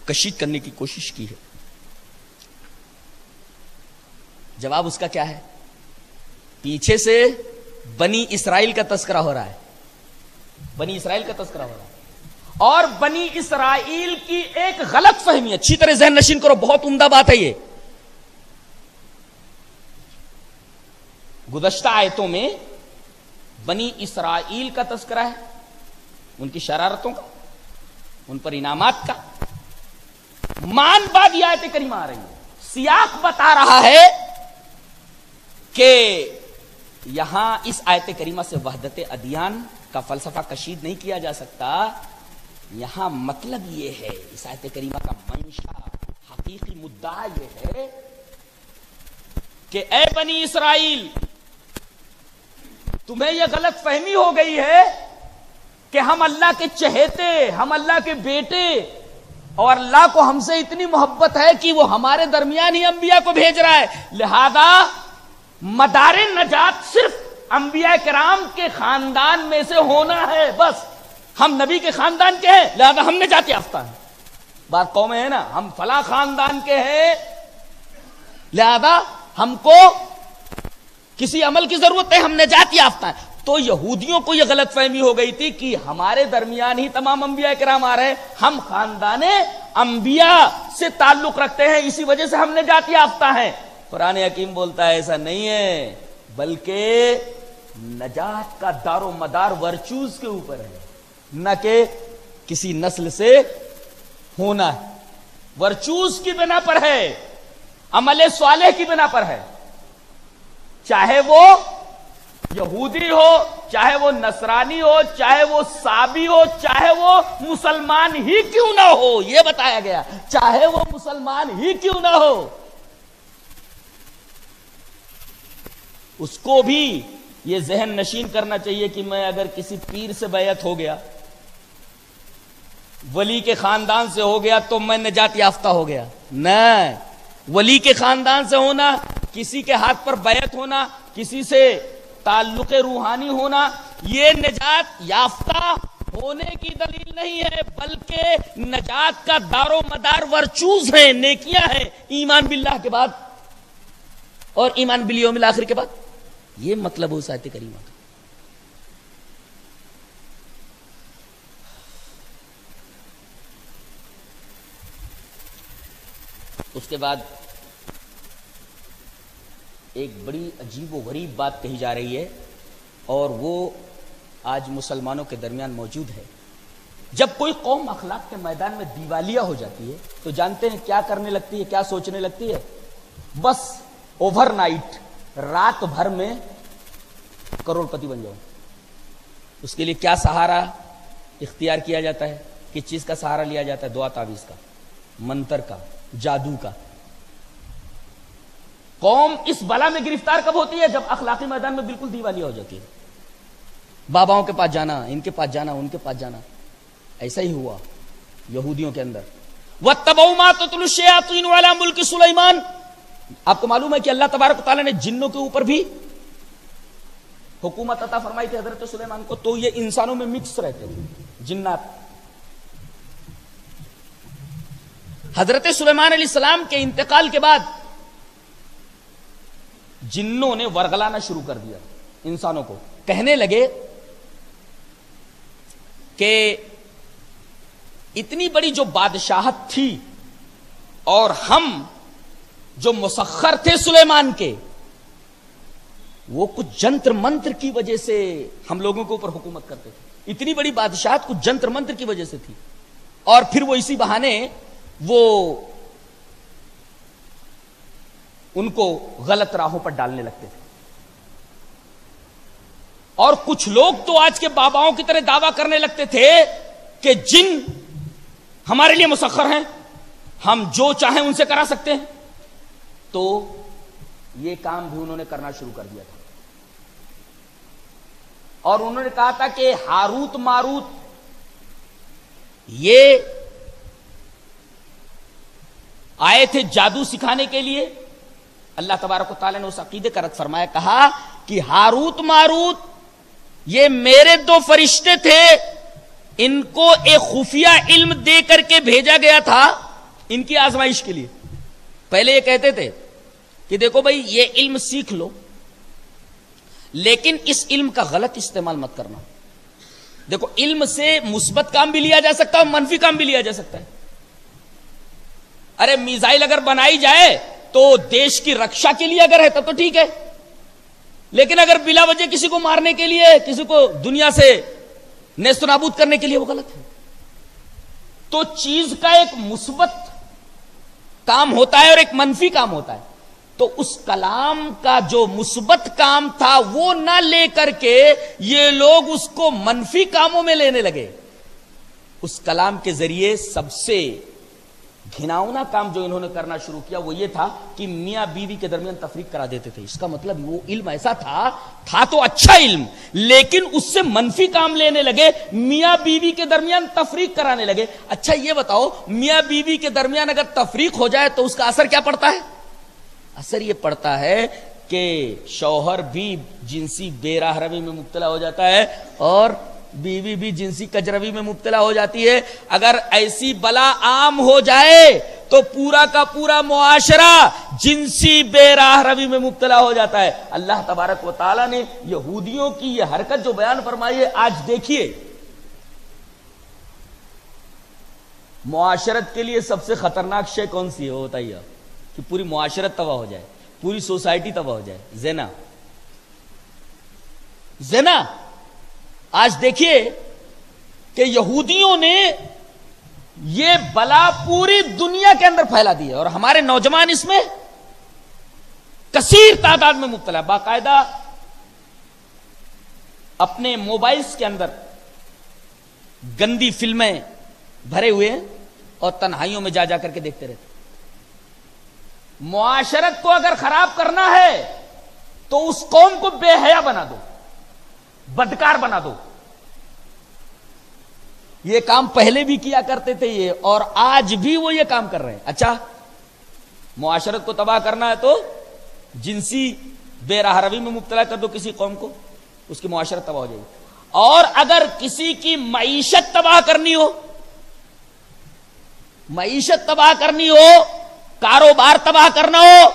کشید کرنے کی کوشش کی ہے. جواب اس کا کیا ہے؟ پیچھے سے بنی اسرائیل کا تذکرہ ہو رہا ہے، بنی اسرائیل کا تذکرہ ہو رہا ہے، اور بنی اسرائیل کی ایک غلط فہمی، اچھی طرح ذہن نشین کرو، بہت عمدہ بات ہے یہ. گزشتہ آیتوں میں بنی اسرائیل کا تذکرہ ہے، ان کی شرارتوں کا، ان پر انعامات کا. مان بعد یہ آیت کریمہ آ رہی ہے، سیاق بتا رہا ہے کہ یہاں اس آیت کریمہ سے وحدت ادیان کا فلسفہ کشید نہیں کیا جا سکتا. یہاں مطلب یہ ہے، اس آیت کریمہ کا منشا، حقیقی مدعا یہ ہے کہ اے بنی اسرائیل، تمہیں یہ غلط فہمی ہو گئی ہے کہ ہم اللہ کے چہیتے، ہم اللہ کے بیٹے، اور اللہ کو ہم سے اتنی محبت ہے کہ وہ ہمارے درمیان ہی انبیاء کو بھیج رہا ہے، لہذا مدار نجات صرف انبیاء کرام کے خاندان میں سے ہونا ہے. بس ہم نبی کے خاندان کے ہیں لہذا ہم نجات یافتہ ہیں. بات قومیں ہیں نا، ہم فلاں خاندان کے ہیں لہذا ہم کو کسی عمل کی ضرورت ہے، ہم نجات یافتہ ہیں. تو یہودیوں کو یہ غلط فہمی ہو گئی تھی کہ ہمارے درمیان ہی تمام انبیاء کرام آ رہے ہیں، ہم خاندان انبیاء سے تعلق رکھتے ہیں، اسی وجہ سے ہم نجات یافتہ ہیں. قرآن حکیم بولتا ہے ایسا نہیں ہے، بلکہ نجات کا دار و مدار ورچوز کے اوپر ہے، نہ کہ کسی نسل سے ہونا ہے. ورچوز کی بنا پر ہے، عمل صالح کی بنا پر ہے، چاہے وہ یہودی ہو، چاہے وہ نصرانی ہو، چاہے وہ صابی ہو، چاہے وہ مسلمان ہی کیوں نہ ہو، یہ بتایا گیا، چاہے وہ مسلمان ہی کیوں نہ ہو، اس کو بھی یہ ذہن نشین کرنا چاہیے کہ میں اگر کسی پیر سے بیعت ہو گیا، ولی کے خاندان سے ہو گیا تو میں نجات یافتہ ہو گیا، نہیں، ولی کے خاندان سے ہونا، کسی کے ہاتھ پر بیعت ہونا، کسی سے تعلق روحانی ہونا، یہ نجات یافتہ ہونے کی دلیل نہیں ہے، بلکہ نجات کا دار و مدار ورچوز ہیں، نیکیاں ہیں، ایمان باللہ کے بعد اور ایمان بالیوم الاخر کے بعد، یہ مطلب ہو آیت کریمہ کا۔ اس کے بعد ایک بڑی عجیب و غریب بات کہی جا رہی ہے، اور وہ آج مسلمانوں کے درمیان موجود ہے۔ جب کوئی قوم اخلاق کے میدان میں دیوالیہ ہو جاتی ہے تو جانتے ہیں کیا کرنے لگتی ہے، کیا سوچنے لگتی ہے؟ بس اوور نائٹ، رات بھر میں کروڑ پتی بن جاؤ۔ اس کے لیے کیا سہارا اختیار کیا جاتا ہے؟ کس چیز کا سہارا لیا جاتا ہے؟ دعا تعویذ کا، منتر کا، جادو کا۔ قوم اس بلا میں گرفتار کب ہوتی ہے؟ جب اخلاقی میدان میں بالکل دیوالیہ ہو جاتی ہے۔ باباؤں کے پاس جانا، ان کے پاس جانا، ان کے پاس جانا۔ ایسا ہی ہوا یہودیوں کے اندر۔ وَاتَّبَعُوا مَا تَتْلُو الشَّيَاطِينُ عَلَىٰ مُلْكِ سُلَيْمَانَ۔ آپ کو معلوم ہے کہ اللہ تبارک و تعالیٰ نے جنوں کے اوپر بھی حکومت عطا فرمائی تھی حضرت سلیمان کو، تو یہ انسانوں میں مکس رہتے تھے جنات۔ حضرت سلیمان علیہ السلام کے انتقال کے بعد جنوں نے ورغلانا شروع کر دیا انسانوں کو، کہنے لگے کہ اتنی بڑی جو بادشاہت تھی اور ہم جو مسخر تھے سلیمان کے، وہ کچھ جنتر منتر کی وجہ سے ہم لوگوں کے اوپر حکومت کرتے تھے۔ اتنی بڑی بادشاہت کچھ جنتر منتر کی وجہ سے تھی، اور پھر وہ اسی بہانے وہ ان کو غلط راہوں پر ڈالنے لگتے تھے۔ اور کچھ لوگ تو آج کے باباؤں کی طرح دعویٰ کرنے لگتے تھے کہ جن ہمارے لیے مسخر ہیں، ہم جو چاہیں ان سے کرا سکتے ہیں۔ تو یہ کام بھی انہوں نے کرنا شروع کر دیا تھا، اور انہوں نے کہا تھا کہ ہاروت ماروت یہ آئے تھے جادو سکھانے کے لیے۔ اللہ تبارک و تعالیٰ نے اس عقیدے کا رد فرمایا، کہا کہ ہاروت ماروت یہ میرے دو فرشتے تھے، ان کو ایک خفیہ علم دے کر کے بھیجا گیا تھا ان کی آزمائش کے لیے۔ پہلے یہ کہتے تھے کہ دیکھو بھائی یہ علم سیکھ لو، لیکن اس علم کا غلط استعمال مت کرنا۔ دیکھو علم سے مثبت کام بھی لیا جا سکتا ہے اور منفی کام بھی لیا جا سکتا ہے۔ ارے میزائل اگر بنائی جائے تو دیش کی رکشا کے لیے اگر ہے تب تو ٹھیک ہے، لیکن اگر بلا وجہ کسی کو مارنے کے لیے، کسی کو دنیا سے نیست و نابود کرنے کے لیے، وہ غلط ہے۔ تو چیز کا ایک مثبت کام ہوتا ہے اور ایک منفی کام ہوتا ہے۔ تو اس کلام کا جو مثبت کام تھا وہ نہ لے کر کے یہ لوگ اس کو منفی کاموں میں لینے لگے۔ اس کلام کے ذریعے سب سے گھناؤنا کام جو انہوں نے کرنا شروع کیا وہ یہ تھا کہ میاں بیوی کے درمیان تفریق کرا دیتے تھے۔ اس کا مطلب وہ علم ایسا تھا تو اچھا علم، لیکن اس سے منفی کام لینے لگے، میاں بیوی کے درمیان تفریق کرانے لگے۔ اچھا یہ بتاؤ، میاں بیوی کے درمیان اگر تفریق ہو جائے تو اس کا اثر کیا پڑتا ہے؟ اثر یہ پڑتا ہے کہ شوہر بھی جنسی بے راہ روی میں مبتلا ہو جاتا ہے اور بیوی بھی جنسی کجروی میں مبتلا ہو جاتی ہے۔ اگر ایسی بلا عام ہو جائے تو پورا کا پورا معاشرہ جنسی بے راہ روی میں مبتلا ہو جاتا ہے۔ اللہ تبارک و تعالیٰ نے یہودیوں کی یہ حرکت جو بیان فرمائی ہے، آج دیکھیے معاشرت کے لیے سب سے خطرناک شے کون سی ہے؟ وہ بتائیے کہ پوری معاشرت تباہ ہو جائے، پوری سوسائٹی تباہ ہو جائے۔ زنا۔ زنا آج دیکھیے کہ یہودیوں نے یہ بلا پوری دنیا کے اندر پھیلا دی ہے، اور ہمارے نوجوان اس میں کثیر تعداد میں مبتلا ہے۔ باقاعدہ اپنے موبائلز کے اندر گندی فلمیں بھرے ہوئے ہیں اور تنہائیوں میں جا جا کر کے دیکھتے رہتے. معاشرت کو اگر خراب کرنا ہے تو اس قوم کو بے حیا بنا دو, بدکار بنا دو. یہ کام پہلے بھی کیا کرتے تھے یہ, اور آج بھی وہ یہ کام کر رہے ہیں. اچھا, معاشرت کو تباہ کرنا ہے تو جنسی بے راہ روی میں مبتلا کر دو کسی قوم کو, اس کی معاشرت تباہ ہو جائے گی. اور اگر کسی کی معیشت تباہ کرنی ہو, معیشت تباہ کرنی ہو, کاروبار تباہ کرنا ہو,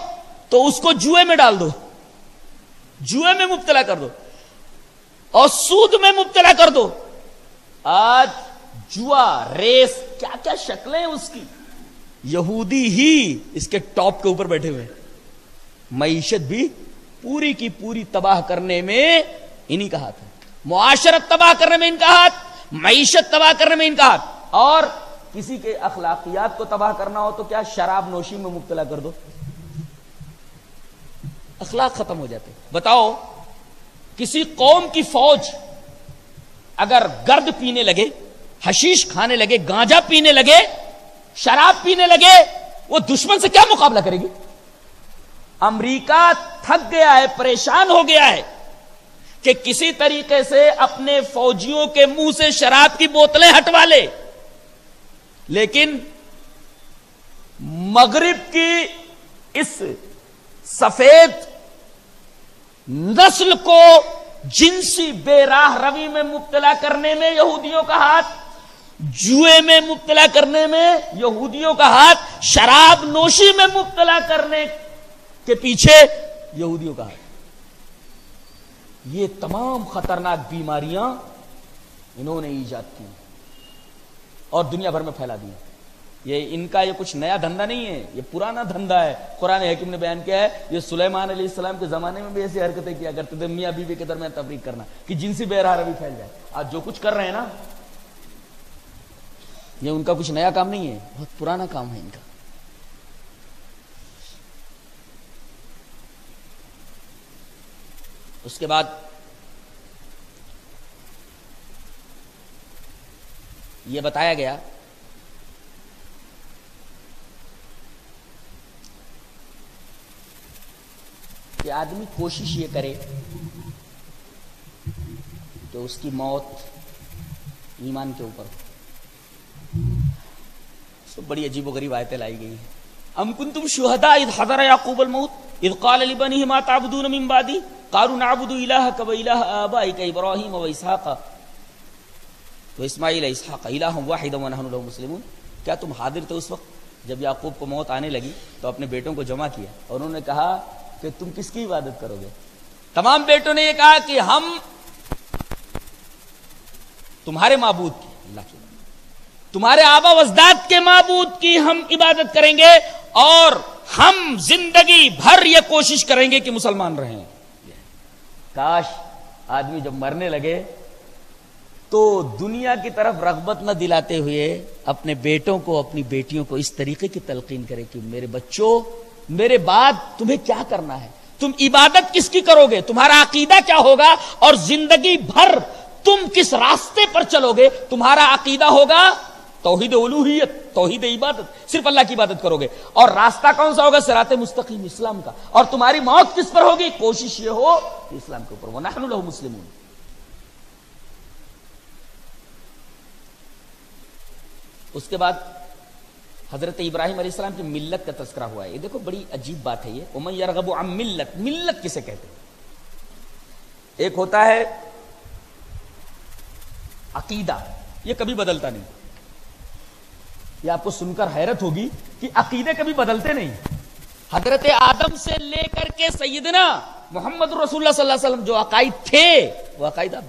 تو اس کو جوئے میں ڈال دو, جوئے میں مبتلا کر دو اور سود میں مبتلا کر دو. آج جوا, ریس, کیا کیا شکلیں ہیں اس کی. یہودی ہی اس کے ٹاپ کے اوپر بیٹھے ہوئے. معیشت بھی پوری کی پوری تباہ کرنے میں انہی کا ہاتھ ہے. معاشرت تباہ کرنے میں ان کا ہاتھ, معیشت تباہ کرنے میں ان کا ہاتھ. اور کسی کے اخلاقیات کو تباہ کرنا ہو تو کیا, شراب نوشی میں مبتلا کر دو, اخلاق ختم ہو جاتے. بتاؤ, کسی قوم کی فوج اگر گرد پینے لگے, حشیش کھانے لگے, گانجا پینے لگے, شراب پینے لگے, وہ دشمن سے کیا مقابلہ کرے گی؟ امریکہ تھک گیا ہے, پریشان ہو گیا ہے کہ کسی طریقے سے اپنے فوجیوں کے منہ سے شراب کی بوتلیں ہٹوا لے. لیکن مغرب کی اس سفید نسل کو جنسی بے راہ روی میں مبتلا کرنے میں یہودیوں کا ہاتھ, جوئے میں مبتلا کرنے میں یہودیوں کا ہاتھ, شراب نوشی میں مبتلا کرنے کے پیچھے یہودیوں کا ہاتھ. یہ تمام خطرناک بیماریاں انہوں نے ایجاد کی اور دنیا بھر میں پھیلا دی. یہ ان کا یہ کچھ نیا دھندا نہیں ہے, یہ پرانا دھندا ہے. قرآن حکیم نے بیان کیا ہے, یہ سلیمان علیہ السلام کے زمانے میں بھی ایسی حرکتیں کیا کرتے تھے, میاں بیوی کے درمیان تفریق کرنا کہ جنسی بے راہ روی پھیل جائے. آج جو کچھ کر رہے ہیں نا, یہ ان کا کچھ نیا کام نہیں ہے, بہت پرانا کام ہے ان کا. اس کے بعد یہ بتایا گیا کہ آدمی کوشش یہ کرے کہ اس کی موت ایمان کے اوپر. تو بڑی عجیب و غریب آیتیں لائی گئی ہیں. ام کنتم شہداء اذ حضر یعقوب الموت اذ قال لبنیہ ما تعبدون من بعدی قالوا نعبد الہک و الہ آبائک ابراہیم و اسحاق و اسماعیل اسحاق الہ واحدا ونحن له مسلمون. کیا تم حاضر تھے اس وقت جب یعقوب کو موت آنے لگی تو اپنے بیٹوں کو جمع کیا اور انہوں نے کہا کہ تم کس کی عبادت کرو گے؟ تمام بیٹوں نے یہ کہا کہ ہم تمہارے معبود کی, اللہ کی, تمہارے آبا و اجداد کے معبود کی ہم عبادت کریں گے اور ہم زندگی بھر یہ کوشش کریں گے کہ مسلمان رہیں. کاش آدمی جب مرنے لگے تو دنیا کی طرف رغبت نہ دلاتے ہوئے اپنے بیٹوں کو, اپنی بیٹیوں کو اس طریقے کی تلقین کرے کہ میرے بچوں, میرے بعد تمہیں کیا کرنا ہے, تم عبادت کس کی کرو گے, تمہارا عقیدہ کیا ہوگا, اور زندگی بھر تم کس راستے پر چلو گے. تمہارا عقیدہ ہوگا توحید الوہیت, توحید عبادت, صرف اللہ کی عبادت کرو گے, اور راستہ کون سا ہوگا؟ صراط مستقیم, اسلام کا. اور تمہاری موت کس پر ہوگی؟ کوشش یہ ہو کہ اسلام کے اوپر. وَنَحْنُ لَهُ مُسْلِمُونَ. اس کے بعد حضرت ابراہیم علیہ السلام کی ملت کا تذکرہ ہوا ہے. یہ دیکھو بڑی عجیب بات ہے یہ. وَمَن يَرْغَبُ عَن مِلَّتٍ, ملت کسے کہتے ہیں؟ ایک ہوتا ہے عقیدہ, یہ کبھی بدلتا نہیں. یہ آپ کو سن کر حیرت ہوگی کہ عقیدے کبھی بدلتے نہیں. حضرت آدم سے لے کر کے سیدنا محمد رسول اللہ صلی اللہ علیہ وسلم جو عقائد تھے وہ عقائد اب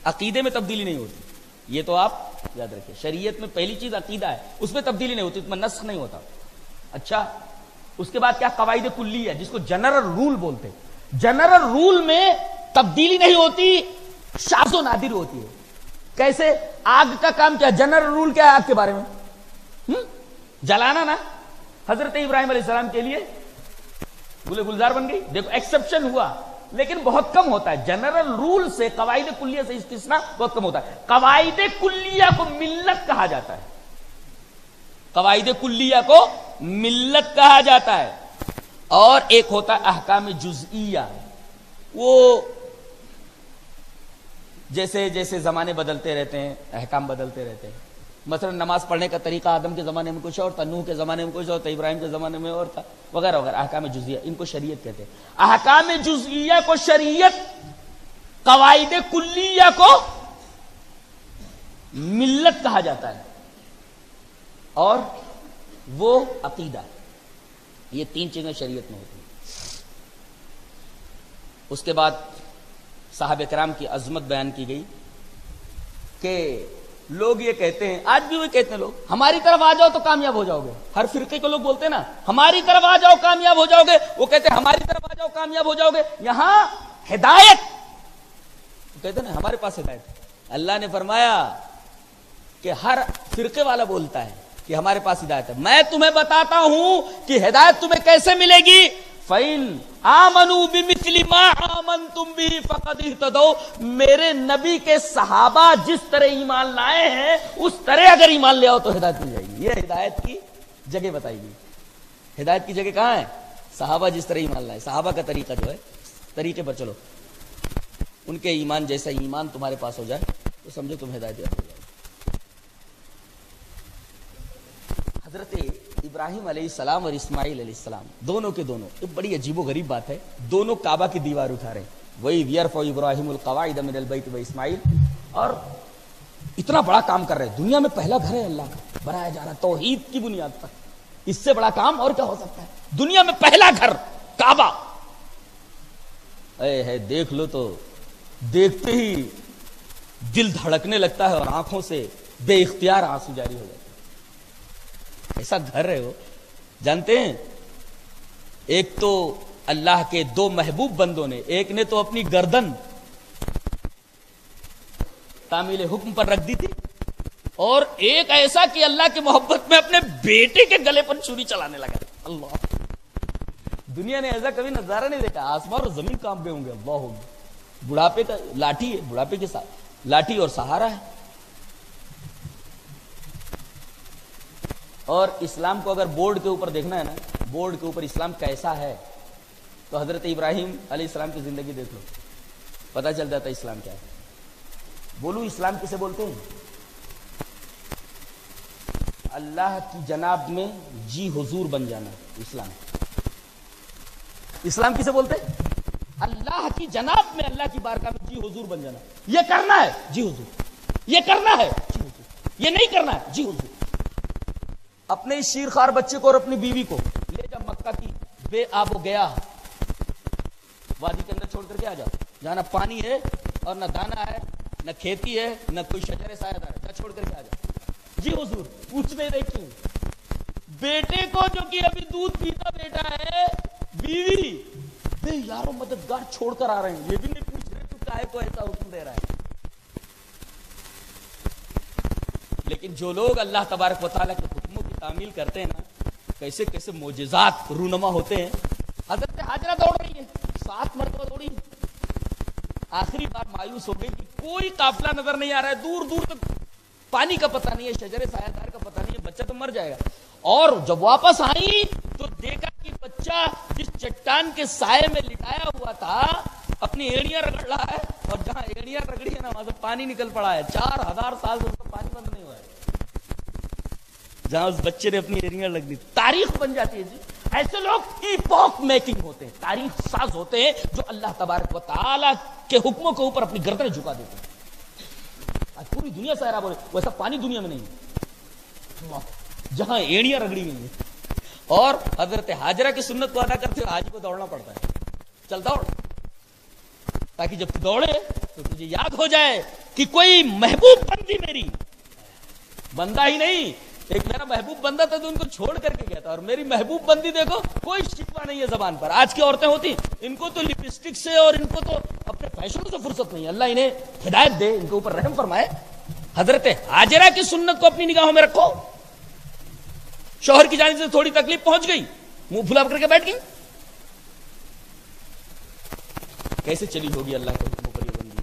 عقیدے میں تبدیلی نہیں ہوتی. یہ تو آپ یاد رکھیں, شریعت میں پہلی چیز عقیدہ ہے, اس میں تبدیلی نہیں ہوتی, اس میں نسخ نہیں ہوتا. اچھا, اس کے بعد کیا قواعد کلی ہے جس کو جنرل رول بولتے. جنرل رول میں تبدیلی نہیں ہوتی, شاذ و نادر ہوتی ہے. کیسے؟ آگ کا کام کیا, جنرل رول کیا ہے آگ کے بارے میں؟ جلانا نا. حضرت ابراہیم علیہ السلام کے لیے گلے گلزار بن گئی. دیکھو ایکسپشن ہوا, لیکن بہت کم ہوتا ہے. جنرل رول سے، قواعد کلیہ سے استثناء بہت کم ہوتا ہے. قواعد کلیہ کو ملت کہا جاتا ہے. قواعد کلیہ کو ملت کہا جاتا ہے. اور ایک ہوتا ہے احکام جزئیہ. وہ جیسے جیسے زمانے بدلتے رہتے ہیں احکام بدلتے رہتے ہیں. مثلا نماز پڑھنے کا طریقہ آدم کے زمانے میں کچھ اور تھا، نوح کے زمانے میں کچھ اور تھا، ابراہیم کے زمانے میں اور تھا، وغیرہ وغیرہ. احکام جزئیہ، ان کو شریعت کہتے ہیں. احکام جزئیہ کو شریعت، قواعد کلیہ کو ملت کہا جاتا ہے. اور وہ عقیدہ. یہ تین چیزیں شریعت میں ہوتی ہیں. اس کے بعد صحابہ کرام کی عظمت بیان کی گئی کہ لوگ یہ کہتے ہیں، آج بھی وہ کہتے ہیں لوگ، ہماری طرف آ جاؤ تو کامیاب ہو جاؤ گے. ہر فرقے کو لوگ بولتے ہیں نا، ہماری طرف آ جاؤ کامیاب ہو جاؤ گے. وہ کہتے ہیں ہماری طرف آ جاؤ کامیاب ہو جاؤ گے. یہاں ہدایت کہتے ہیں نا، ہمارے پاس ہدایت. اللہ نے فرمایا کہ ہر فرقے والا بولتا ہے کہ ہمارے پاس ہدایت ہے. میں تمہیں بتاتا ہوں کہ ہدایت تمہیں کیسے ملے گی. فَإِنْ آمَنُوا بِمِثْلِ مَا آمَنْتُمْ بِهِ فَقَدِ اهْتَدَوْا. میرے نبی کے صحابہ جس طرح ایمان لائے ہیں اس طرح اگر ایمان لے آؤ تو ہدایت مل جائے گی. یہ ہدایت کی جگہ بتائی گئی. ہدایت کی جگہ کہاں ہے؟ صحابہ جس طرح ایمان لائے. صحابہ کا طریقہ جو ہے، طریقے پر چلو. ان کے ایمان جیسا ایمان تمہارے پاس ہو جائے تو سمجھو تم ہدایت یافتہ ہو جائے. حضرت ابراہیم علیہ السلام اور اسماعیل علیہ السلام دونوں کے دونوں، ایک بڑی عجیب و غریب بات ہے، دونوں کعبہ کی دیوار اٹھا رہے ہیں. وَإِذْ يَرْفَعُ إِبْرَاهِيمُ الْقَوَاعِدَ مِنَ الْبَيْتِ وَإِسْمَاعِيلُ. اور اتنا بڑا کام کر رہے ہیں. دنیا میں پہلا گھر ہے اللہ کا بنایا جا رہا ہے توحید کی بنیاد پر. اس سے بڑا کام اور کیا ہو سکتا ہے؟ دنیا میں پہلا گھر کعبہ. اے ہے دیکھ لو تو دیکھتے ہی دل دھڑکنے لگتا ہے اور آنکھوں سے بے اختیار آنسو جاری ہو جاتے ہیں. ایسا گھر ہے وہ. جانتے ہیں ایک تو اللہ کے دو محبوب بندوں نے، ایک نے تو اپنی گردن تعمیل حکم پر رکھ دی تھی، اور ایک ایسا کہ اللہ کی محبت میں اپنے بیٹے کے گلے پر چھری چلانے لگا. اللہ، دنیا نے ایسا کبھی نظارہ نہیں دیکھا. آسمان اور زمین کام پہ ہوں گے. اللہ، بڑھاپے کا لاٹھی ہے، بڑھاپے کے ساتھ لاٹھی اور سہارا ہے. اور اسلام کو اگر بورڈ کے اوپر دیکھنا ہے نا، بورڈ کے اوپر اسلام کیسا ہے، تو حضرت ابراہیم علیہ السلام کی زندگی دیکھ لو، پتہ چل جاتا ہے اسلام کیا ہے. بولو اسلام کسے بولتے ہیں؟ اللہ کی جناب میں جی حضور بن جانا. اسلام، اسلام کسے بولتے ہیں؟ اللہ کی جناب میں، اللہ کی بارگاہ میں جی حضور بن جانا. یہ کرنا ہے جی حضور، یہ کرنا ہے جی حضور، یہ نہیں کرنا ہے جی حضور. اپنے شیرخوار بچے کو اور اپنی بیوی کو لے جا مکہ کی بے آب و گیا وادی کے اندر چھوڑ کر کے آ جاؤ، جہاں نہ پانی ہے اور نہ دانا ہے، نہ کھیتی ہے، نہ کوئی شجر سایہ دار ہے. جا چھوڑ کر کے آ جاؤ جی حضور. پوچھنے دے کیوں؟ بیٹے کو جو کہ ابھی دودھ پیتا بیٹا ہے، بیوی بے یارو مددگار چھوڑ کر آ رہے ہیں، یہ بھی نہیں پوچھ رہے تو کاہے کو ایسا حکم دے رہا ہے. لیکن جو لوگ اللہ تبارک و تعالیٰ کے حکموں کی تعمیل کرتے ہیں نا، کیسے کیسے معجزات رونما ہوتے ہیں. حضرت حاجرہ دوڑ رہی ہے، 7 مرتبہ دوڑی. آخری بار مایوس ہو گئی کہ کوئی قافلہ نظر نہیں آ رہا ہے، دور دور تک پانی کا پتہ نہیں ہے، شجر سایہ دار کا پتہ نہیں ہے، بچہ تو مر جائے گا. اور جب واپس آئی تو دیکھا کہ بچہ جس چٹان کے سائے میں لٹایا ہوا تھا اپنی ایڑیاں رگڑ رہا ہے، اور جہاں ایڑیاں رگڑی ہے نا وہاں سے پانی نکل پڑا ہے. 4000 سال سے اس کا پانی بند نہیں ہوا ہے، جہاں اس بچے نے اپنی ایڑیاں رگڑی. تاریخ بن جاتی ہے جی. ایسے لوگ ایپوک میکنگ ہوتے ہیں، تاریخ ساز ہوتے ہیں، جو اللہ تبارک و تعالیٰ کے حکموں کے اوپر اپنی گردن جھکا دیتے ہیں. آج پوری دنیا سے حیران ہو رہی ہے، ویسا پانی دنیا میں نہیں ہے جہاں ایڑیاں رگڑی ہوئی ہیں. اور حضرت حاجرہ کی سنت کو ادا کرتے ہوئے حاجی کو دوڑنا پڑتا ہے. چل دوڑ، تاکہ جب دوڑے تو تجھے یاد ہو جائے کہ کوئی محبوب بندی میری، بندہ ہی نہیں، ایک میرا محبوب بندہ تھا تو ان کو چھوڑ کر کے گیا تھا، اور میری محبوب بندی دیکھو کوئی شکوہ نہیں ہے زبان پر. آج کی عورتیں ہوتی ان کو تو لپسٹک سے اور ان کو تو اپنے فیشنوں سے فرصت نہیں ہے. اللہ انہیں ہدایت دے، ان کے اوپر رحم فرمائے. حضرت حاجرہ کی سنت کو اپنی نگاہوں میں رکھو. شوہر کی جانب سے تھوڑی تکلیف پہنچ گئی، منہ پھلا کر کے بیٹھ گئی. کیسے چلی ہوگی اللہ کے حکموں پر یہ بندی؟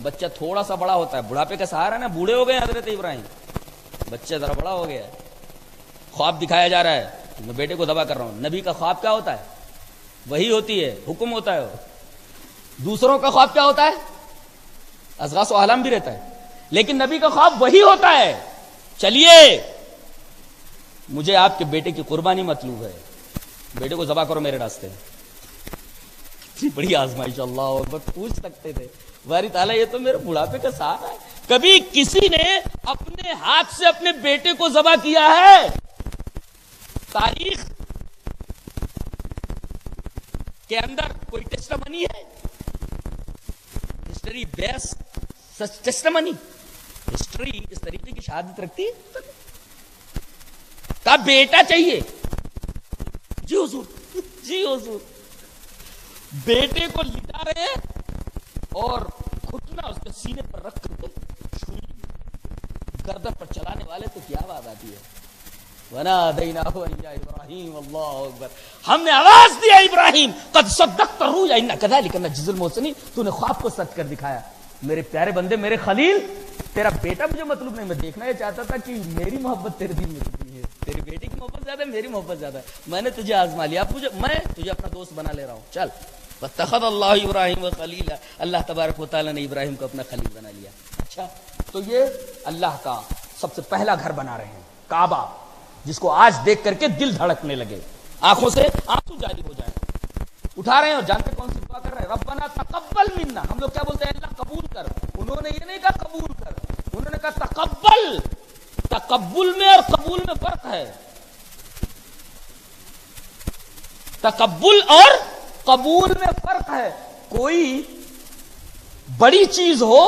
بچہ تھوڑا سا بڑا ہوتا ہے، بڑھاپے کا سہارا نا، بوڑھے ہو گئے حضرت ابراہیم، بچہ ذرا بڑا ہو گیا ہے، خواب دکھایا جا رہا ہے میں بیٹے کو ذبح کر رہا ہوں۔ نبی کا خواب کیا ہوتا ہے؟ وہی ہوتی ہے، حکم ہوتا ہے۔ وہ دوسروں کا خواب کیا ہوتا ہے؟ اضغاث و احلام بھی رہتا ہے، لیکن نبی کا خواب وہی ہوتا ہے، چلیے مجھے آپ کے بیٹے کی قربانی مطلوب ہے، بیٹے کو ذبح کرو میرے راستے میں۔ بڑی آزمائش، اللہ اکبر، پوچھ سکتے تھے باری تعالیٰ یہ تو میرے بڑھاپے کا ساتھ ہے، کبھی کسی نے اپنے ہاتھ سے اپنے بیٹے کو ذبح کیا ہے؟ تاریخ کے اندر کوئی ٹیسٹمنی ہے؟ ہسٹری بیس سچ ٹیسٹمنی، ہسٹری اس طریقے کی شہادت رکھتی ہے؟ کا بیٹا چاہیے؟ جی حضور، جی حضور۔ بیٹے کو لٹا رہے اور گھٹنا اس کے سینے پر رکھ کر کے گردن پر چلانے والے تو کیا بات آتی ہے؟ وَنَادَيْنَاهُ أَن يَا إِبْرَاهِيمُ، اللہ اکبر، ہم نے آواز دیا ابراہیم، قد صدقت الرؤيا إِنَّا كَذَلِكَ نَجْزِي الْمُحْسِنِينَ، تو نے خواب کو سچ کر دکھایا میرے پیارے بندے، میرے خلیل۔ تیرا بیٹا مجھے مطلوب نہیں، میں دیکھنا یہ چاہتا تھا کہ میری محبت تیرے دل میں کتنی ہے، تیرے بیٹے کی محبت زیادہ ہے، میری محبت زیادہ ہے، میں نے تجھے آزما لیا، میں تجھے اپنا دوست بنا لے رہا ہوں، چل۔ وَاتَّخَذَ اللَّهُ إِبْرَاهِيمَ خَلِيلًا، اللہ تبارک و تعالیٰ نے ابراہیم کو اپنا خلیل بنا لیا۔ اچھا، تو یہ اللہ کا سب سے پہلا گھر بنا رہے ہیں، کعبہ، جس کو آج دیکھ کر کے دل دھڑکنے لگے، آنکھوں سے آنسو جاری ہو جائے، اٹھا رہے ہیں۔ اور جانتے کون سی دعا کر رہے ہیں؟ ربنا تقبل منا۔ ہم لوگ کیا بولتے ہیں؟ اللہ قبول کر۔ انہوں نے یہ نہیں کہا قبول کر، انہوں نے کہا تقبل۔ تقبل میں اور قبول میں فرق ہے، تقبل اور قبول میں فرق ہے۔ کوئی بڑی چیز ہو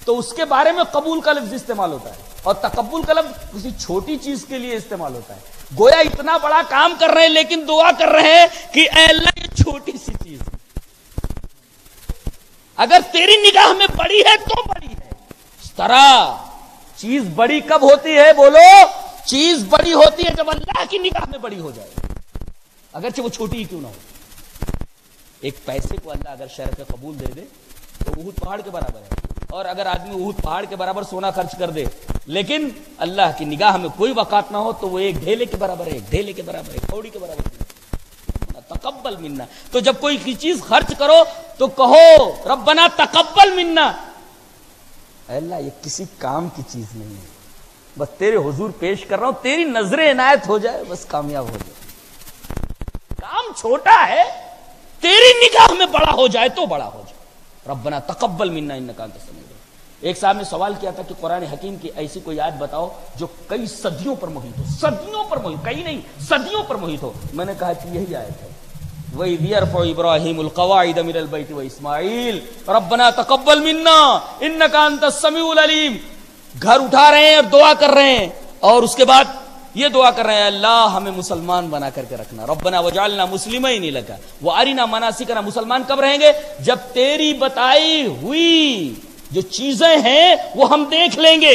تو اس کے بارے میں قبول کا لفظ استعمال ہوتا ہے، اور تقبل کا لفظ کسی چھوٹی چیز کے لیے استعمال ہوتا ہے۔ گویا اتنا بڑا کام کر رہے ہیں لیکن دعا کر رہے ہیں کہ اے اللہ یہ چھوٹی سی چیز اگر تیری نگاہ میں بڑی ہے تو بڑی ہے۔ اس طرح چیز بڑی کب ہوتی ہے؟ بولو، چیز بڑی ہوتی ہے جب اللہ کی نگاہ میں بڑی ہو جائے، اگرچہ وہ چھوٹی ہی کیوں نہ ہو۔ ایک پیسے کو اللہ اگر شرح قبول دے دے تو احد پہاڑ کے برابر ہے، اور اگر آدمی احد پہاڑ کے برابر سونا خرچ کر دے لیکن اللہ کی نگاہ میں کوئی وقات نہ ہو تو وہ ایک ڈھیلے کے برابر ہے، ایک ڈھیلے کے برابر ہے، کوڑی کے برابر ہے۔ تقبل منا، تو جب کوئی چیز خرچ کرو تو کہو ربنا تقبل منا، اے اللہ یہ کسی کام کی چیز نہیں ہے، بس تیرے حضور پیش کر رہا ہوں، تیری نظر عنایت ہو جائے، بس کامیاب ہو جائے۔ کام چھوٹا ہے، تیری نگاہ میں بڑا ہو جائے تو بڑا ہو جائے۔ ربنا تقبل منا انک انت السمیع العلیم۔ ایک صاحب نے سوال کیا تھا کہ قرآن حکیم کی ایسی کوئی آیت بتاؤ جو کئی صدیوں پر محیط ہو، صدیوں پر محیط، کئی نہیں صدیوں پر محیط ہو۔ میں نے کہا کہ یہی آیت ہے، وَإِذْ يَرْفَعُ إِبْرَاهِيمُ الْقَوَاعِدَ مِنَ الْبَيْتِ وَإِسْمَاعِيلُ رَبَّنَا تَقَبَّلْ مِنَّا إِنَّكَ أَنْتَ السَّمِيعُ الْعَلِيمُ۔ گھر اٹھا رہے ہیں اور دعا کر رہے ہیں، اور اس کے بعد یہ دعا کر رہے ہیں اللہ ہمیں مسلمان بنا کر کے رکھنا، ربنا وجعلنا مسلمین لک وارنا مناسکنا۔ مسلمان کب رہیں گے؟ جب تیری بتائی ہوئی جو چیزیں ہیں وہ ہم دیکھ لیں گے،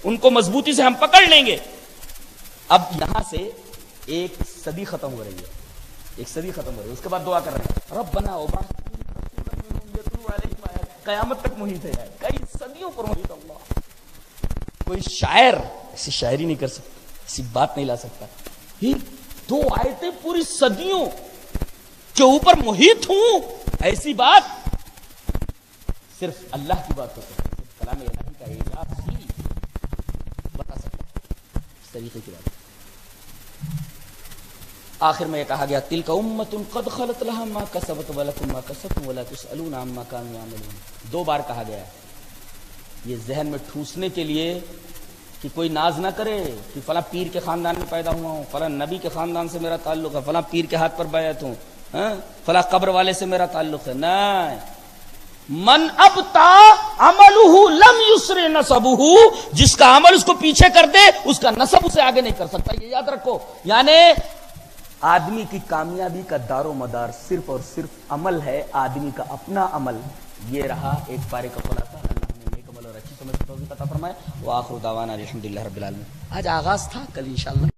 ان کو مضبوطی سے ہم پکڑ لیں گے۔ اب یہاں سے ایک صدی ختم ہو رہی ہے، ایک صدی ختم ہو رہی ہے، اس کے بعد دعا کر رہے ہیں ربنا قیامت تک محیط ہے، کئی صدیوں پر محیط۔ اللہ، کوئی شاعر ایسی شاعری نہیں کر سکتا، ایسی بات نہیں لا سکتا، یہ دو آیتیں پوری صدیوں کے اوپر محیط ہوں، ایسی بات صرف اللہ کی بات ہو سکتی ہے، کلام الہی کا اعجاز ہی بتا سکتا ہے اس طریقے کی بات۔ آخر میں یہ کہا گیا تلک امۃ قد خلت لها ما کسبت ولکم ما کسبتم ولا تسألون عما كانوا يعملون۔ دو بار کہا گیا ہے، یہ ذہن میں ٹھوسنے کے لیے کہ کوئی ناز نہ کرے کہ فلاں پیر کے خاندان میں پیدا ہوا ہوں، فلاں نبی کے خاندان سے میرا تعلق ہے، فلاں پیر کے ہاتھ پر بیعت ہوں، فلاں قبر والے سے میرا تعلق ہے۔ نہیں، من ابتا عملہ لم یسر نسبہ، جس کا عمل اس کو پیچھے کر دے اس کا نسب اسے آگے نہیں کر سکتا، یہ یاد رکھو۔ یعنی آدمی کی کامیابی کا دار و مدار صرف اور صرف عمل ہے، آدمی کا اپنا عمل۔ یہ رہا ایک پارے کا خلاصہ۔ اللہ نے نیک عمل اور اچھی سمجھ توفیق عطا فرمائے۔ وآخر دعوانا الحمدللہ رب العالمین۔ آج آغاز تھا، کل انشاءاللہ